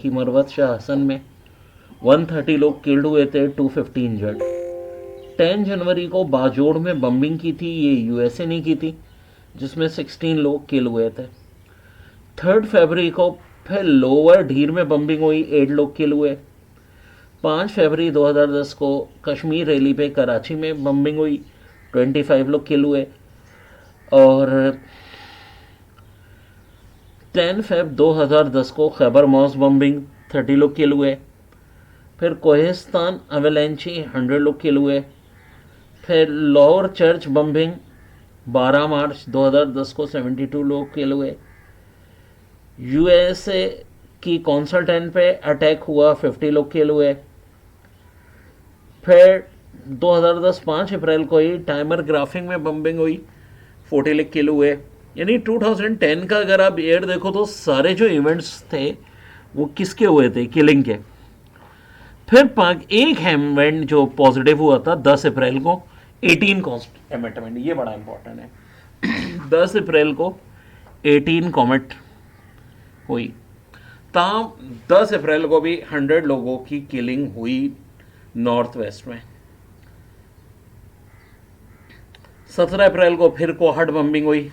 की मरवत शाह हसन में 130 लोग किल्ड हुए थे, 250 इंजर्ड। 10 जनवरी को बाजोड़ में बम्बिंग की थी, ये यूएसए ने की थी, जिसमें 16 लोग किल हुए थे। 3 फरवरी को फिर लोअर ढीर में बम्बिंग हुई, 8 लोग किल हुए। 5 फरवरी 2010 को कश्मीर रैली पे कराची में बम्बिंग हुई, 25 लोग किल हुए। और 10 फेब 2010 को खैबर मौज बम्बिंग, 30 लोग किल हुए। फिर कोहिस्तान अवेलेंची, 100 लोग किल हुए। फिर लाहौर चर्च बम्बिंग 12 मार्च 2010 को 72 लोग किल हुए। यूएसए की कॉन्सल्टेंट पे अटैक हुआ, 50 लोग किल हुए। फिर 2010 5 अप्रैल को ही टाइमर ग्राफिंग में बम्बिंग हुई, 40 लोग किल हुए। यानी 2010 का अगर आप ईयर देखो तो सारे जो इवेंट्स थे वो किसके हुए थे, किलिंग के। फिर एक इवेंट जो पॉजिटिव हुआ था 10 अप्रैल को, 18 कॉस्ट एमिटमेंट, ये बड़ा इंपॉर्टेंट है। 10 अप्रैल को 18 कॉमेट हुई। ताम 10 अप्रैल को भी 100 लोगों की किलिंग हुई नॉर्थ वेस्ट में। 17 अप्रैल को फिर कोहट बम्बिंग हुई,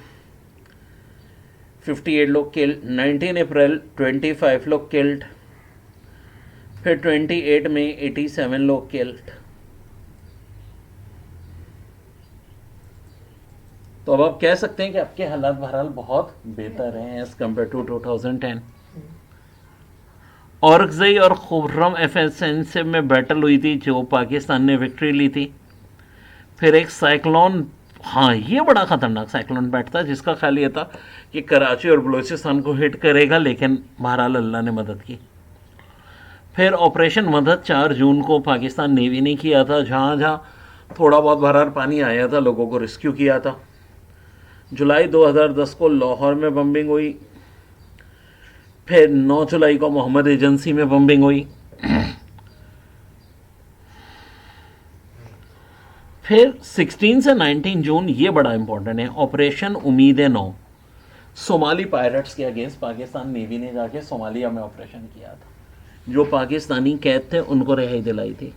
58 लोग किल्ड। 19 अप्रैल 25 लोग किल्ड। फिर 28 में 87 लोग किल्ड। तो अब आप कह सकते हैं कि आपके हालात बहरहाल बहुत बेहतर हैं एज कम्पेयर टू 2010। औरकजई और खुर्रम एफिशिएंसी में बैटल हुई थी, जो पाकिस्तान ने विक्ट्री ली थी। फिर एक साइक्लोन, हाँ ये बड़ा ख़तरनाक साइक्लोन बैठता, जिसका ख्याल ये था कि कराची और बलूचिस्तान को हिट करेगा, लेकिन बहरहाल अल्लाह ने मदद की। फिर ऑपरेशन मदद 4 जून को पाकिस्तान नेवी ने किया था, जहाँ जहाँ थोड़ा बहुत बहरहाल पानी आया था लोगों को रेस्क्यू किया था। जुलाई 2010 को लाहौर में बम्बिंग हुई। फिर 9 जुलाई को मोहम्मद एजेंसी में बम्बिंग हुई। फिर 16 से 19 जून, ये बड़ा इंपॉर्टेंट है, ऑपरेशन उम्मीद 9, सोमाली पायरेट्स के अगेंस्ट पाकिस्तान नेवी ने जाके सोमालिया में ऑपरेशन किया था। जो पाकिस्तानी कैद थे उनको रिहाई दिलाई थी।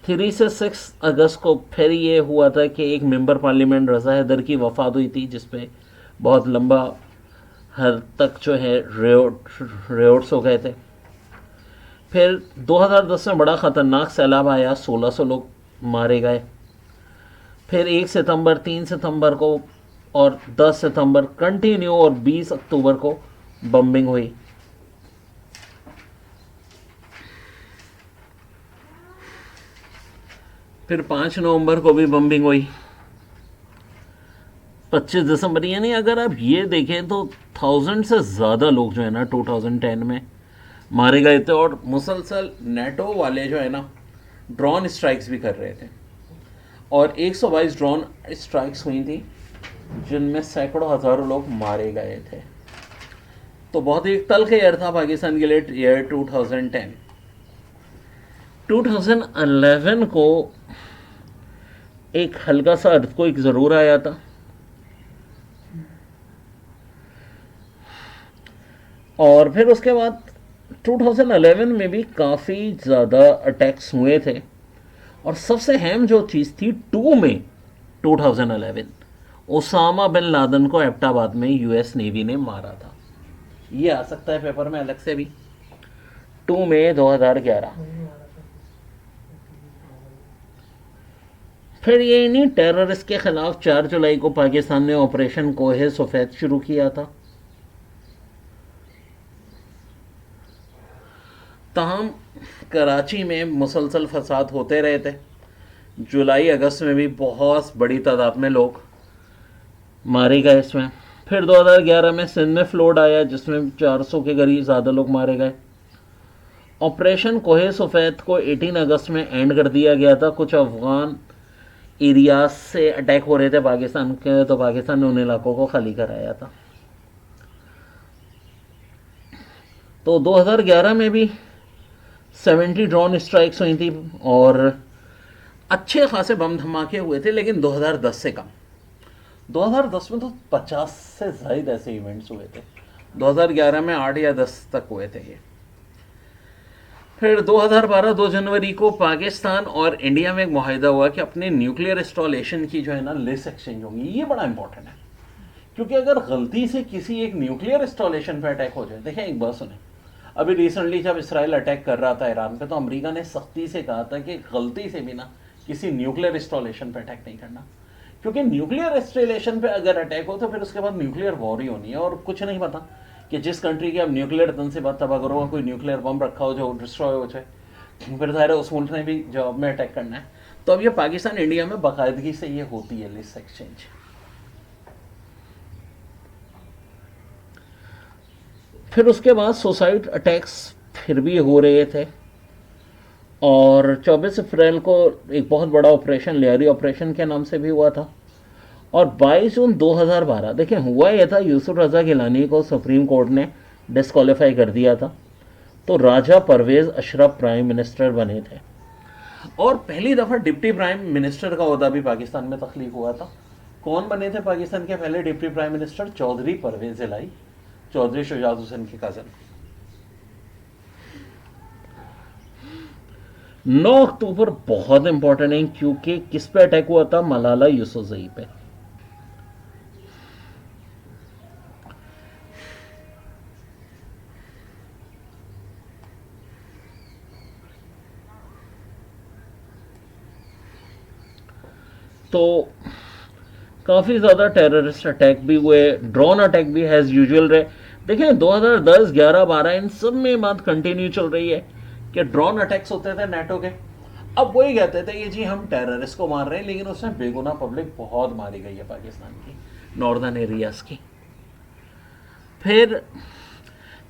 3 से 6 अगस्त को फिर ये हुआ था कि एक मेंबर पार्लियामेंट रजा हैदर की वफात हुई थी, जिसपे बहुत लंबा हद तक जो है रेड्स हो गए थे। फिर 2010 में बड़ा ख़तरनाक सैलाब आया, 1600 लोग मारे गए। फिर 1 सितंबर, 3 सितंबर को और 10 सितंबर कंटिन्यू, और 20 अक्टूबर को बम्बिंग हुई। फिर 5 नवंबर को भी बम्बिंग हुई। 25 दिसंबर, यानी अगर आप ये देखें तो 1000 से ज़्यादा लोग जो है ना 2010 में मारे गए थे। और मुसलसल नेटो वाले जो है ना ड्रोन स्ट्राइक्स भी कर रहे थे, और 122 ड्रोन स्ट्राइक्स हुई थी, जिनमें सैकड़ों हज़ारों लोग मारे गए थे। तो बहुत ही तल्ख ईयर था पाकिस्तान के लिए ईयर 2010। 2011 को एक हल्का सा अर्थक्वेक ज़रूर आया था, और फिर उसके बाद 2011 में भी काफ़ी ज़्यादा अटैक्स हुए थे। और सबसे अहम जो चीज़ थी 2 मई 2011, ओसामा बिन लादेन को एबटाबाद में यूएस नेवी ने मारा था। ये आ सकता है पेपर में अलग से भी, 2 मई 2011। फिर ये नहीं, टेररिस्ट के खिलाफ 4 जुलाई को पाकिस्तान ने ऑपरेशन कोहे सफ़ेद शुरू किया था। ताहम कराची में मुसलसल फसाद होते रहे थे। जुलाई अगस्त में भी बहुत बड़ी तादाद में लोग मारे गए इसमें। फिर 2011 में सिंध में फ्लड आया, जिसमें 400 के करीब ज़्यादा लोग मारे गए। ऑपरेशन कोहे सफ़ेद को 18 अगस्त में एंड कर दिया गया था। कुछ अफगान एरियाज से अटैक हो रहे थे पाकिस्तान के, तो पाकिस्तान ने उन इलाकों को खाली कराया था। तो 2011 में भी 70 ड्रोन स्ट्राइक्स हुई थी, और अच्छे खासे बम धमाके हुए थे, लेकिन 2010 से कम। 2010 में तो 50 से ज़ायद ऐसे इवेंट्स हुए थे, 2011 में 8 या 10 तक हुए थे ये। फिर 2012 2 जनवरी को पाकिस्तान और इंडिया में एक मुआहिदा हुआ कि अपने न्यूक्लियर इंस्टॉलेशन की जो है ना लिस्ट एक्सचेंज होंगी। ये बड़ा इंपॉर्टेंट है, क्योंकि अगर गलती से किसी एक न्यूक्लियर इंस्टॉलेशन पे अटैक हो जाए, देखिए एक बात सुने, अभी रिसेंटली जब इसराइल अटैक कर रहा था ईरान पे, तो अमेरिका ने सख्ती से कहा था कि गलती से भी ना किसी न्यूक्लियर इंस्टॉलेशन पे अटैक नहीं करना, क्योंकि न्यूक्लियर इंस्टॉलेशन पे अगर अटैक हो तो फिर उसके बाद न्यूक्लियर वॉर ही होनी है। और कुछ नहीं पता कि जिस कंट्री की आप न्यूक्लियर तन से बात तबाह करो, कोई न्यूक्लियर बम रखा हो जो डिस्ट्रॉय हो जाए, फिर ज़ाहिर है उस मुल्क ने भी जवाब में अटैक करना है। तो अब ये पाकिस्तान इंडिया में बाकायदगी से ये होती है लिस्ट एक्सचेंज। फिर उसके बाद सुसाइड अटैक्स फिर भी हो रहे थे, और 24 अप्रैल को एक बहुत बड़ा ऑपरेशन लेयरी ऑपरेशन के नाम से भी हुआ था। और 22 जून 2012 देखिए हुआ यह था, यूसुफ रजा गिलानी को सुप्रीम कोर्ट ने डिस्क्वालीफाई कर दिया था, तो राजा परवेज अशरफ प्राइम मिनिस्टर बने थे। और पहली दफ़ा डिप्टी प्राइम मिनिस्टर का ओहदा भी पाकिस्तान में तख्लीक हुआ था। कौन बने थे पाकिस्तान के पहले deputy prime minister? Chaudhry Pervez Elahi, Chaudhry Shujaat Hussain के कज़न। 9 अक्टूबर बहुत इंपॉर्टेंट है, क्योंकि किस पे अटैक हुआ था? मलाला यूसुफजई पे। तो काफ़ी ज़्यादा टेररिस्ट अटैक भी हुए, ड्रोन अटैक भी एज यूजुअल रहे। देखिए 2010, 11, 12 इन सब में बात कंटिन्यू चल रही है कि ड्रोन अटैक्स होते थे नेटो के। अब वही कहते थे कि जी हम टेररिस्ट को मार रहे हैं, लेकिन उसमें बेगुनाह पब्लिक बहुत मारी गई है पाकिस्तान की नॉर्दर्न एरियाज की। फिर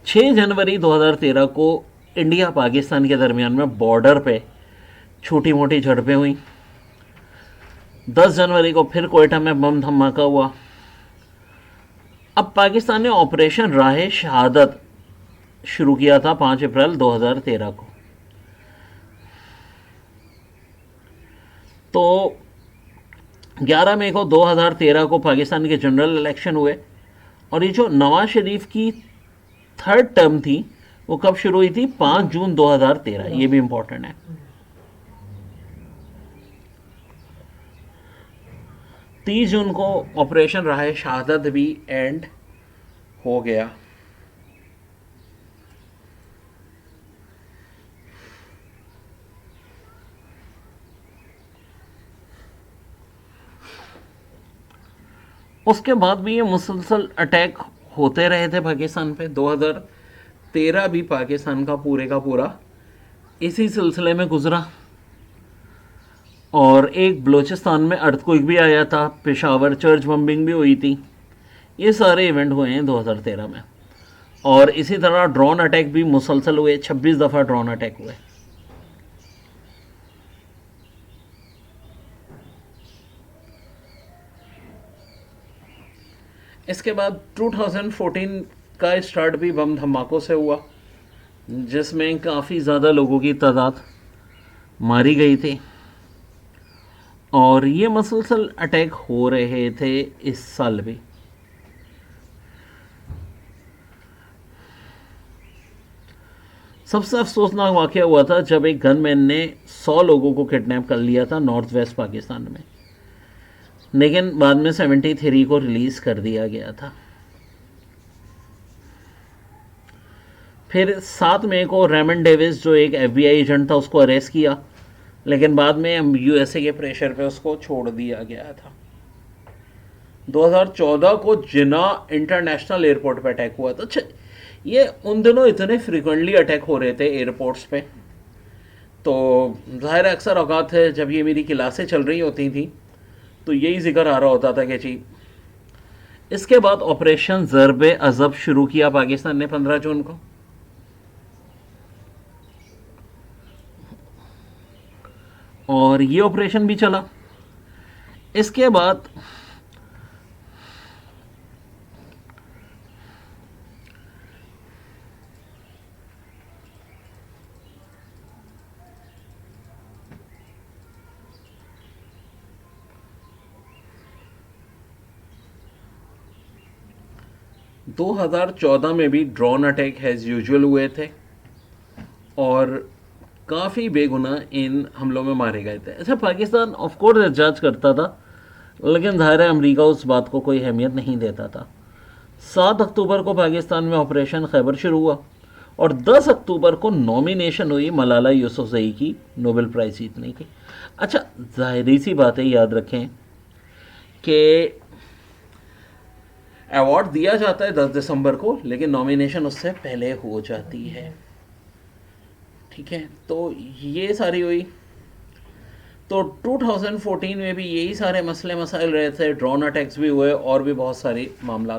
6 जनवरी 2013 को इंडिया पाकिस्तान के दरमियान में बॉर्डर पे छोटी मोटी झड़पें हुई। 10 जनवरी को फिर कोयटा में बम धमाका हुआ। अब पाकिस्तान ने ऑपरेशन राह शहादत शुरू किया था 5 अप्रैल 2013 को। तो 11 मई को 2013 को पाकिस्तान के जनरल इलेक्शन हुए, और ये जो नवाज शरीफ की थर्ड टर्म थी वो कब शुरू हुई थी? 5 जून 2013। ये भी इंपॉर्टेंट है। 30 जून को ऑपरेशन राह शहादत भी एंड हो गया। उसके बाद भी ये मुसलसल अटैक होते रहे थे पाकिस्तान पे। 2013 भी पाकिस्तान का पूरा इसी सिलसिले में गुजरा। और एक बलूचिस्तान में अर्थक्वेक भी आया था, पेशावर चर्च बम्बिंग भी हुई थी। ये सारे इवेंट हुए हैं 2013 में। और इसी तरह ड्रोन अटैक भी मुसलसल हुए, 26 दफ़ा ड्रोन अटैक हुए। इसके बाद 2014 का स्टार्ट भी बम धमाकों से हुआ, जिसमें काफ़ी ज़्यादा लोगों की तादाद मारी गई थी। और ये मसलसल अटैक हो रहे थे इस साल भी। सबसे अफसोसनाक वाक़या हुआ था जब एक गनमैन ने 100 लोगों को किडनैप कर लिया था नॉर्थ वेस्ट पाकिस्तान में, लेकिन बाद में 73 को रिलीज़ कर दिया गया था। फिर 7 मई को रेमन डेविस जो एक FBI एजेंट था उसको अरेस्ट किया, लेकिन बाद में USA के प्रेशर पे उसको छोड़ दिया गया था। 2014 को जिना इंटरनेशनल एयरपोर्ट पे अटैक हुआ था। अच्छा, ये उन दिनों इतने फ्रिक्वेंटली अटैक हो रहे थे एयरपोर्ट्स पे, तो ज़ाहिर अक्सर औकात है जब ये मेरी क्लासें चल रही होती थी तो यही जिक्र आ रहा होता था कि जी। इसके बाद ऑपरेशन ज़रब अज़ब शुरू किया पाकिस्तान ने 15 जून को, और ये ऑपरेशन भी चला। इसके बाद 2014 में भी ड्रोन अटैक हैज़ यूजुअल हुए थे और काफ़ी बेगुनाह इन हमलों में मारे गए थे। अच्छा, पाकिस्तान ऑफ कोर्स जज करता था, लेकिन ज़ाहिर है अमेरिका उस बात को कोई अहमियत नहीं देता था। 7 अक्टूबर को पाकिस्तान में ऑपरेशन खैबर शुरू हुआ और 10 अक्टूबर को नॉमिनेशन हुई मलाला यूसुफजई की नोबेल प्राइज़ जीतने की। अच्छा, ज़ाहिरी सी बात है, याद रखें कि अवार्ड दिया जाता है 10 दिसंबर को, लेकिन नॉमिनेशन उससे पहले हो जाती है। ठीक है, तो ये सारी हुई। तो 2014 में भी यही सारे मसले मसाइल रहे थे, ड्रोन अटैक्स भी हुए और भी बहुत सारी मामला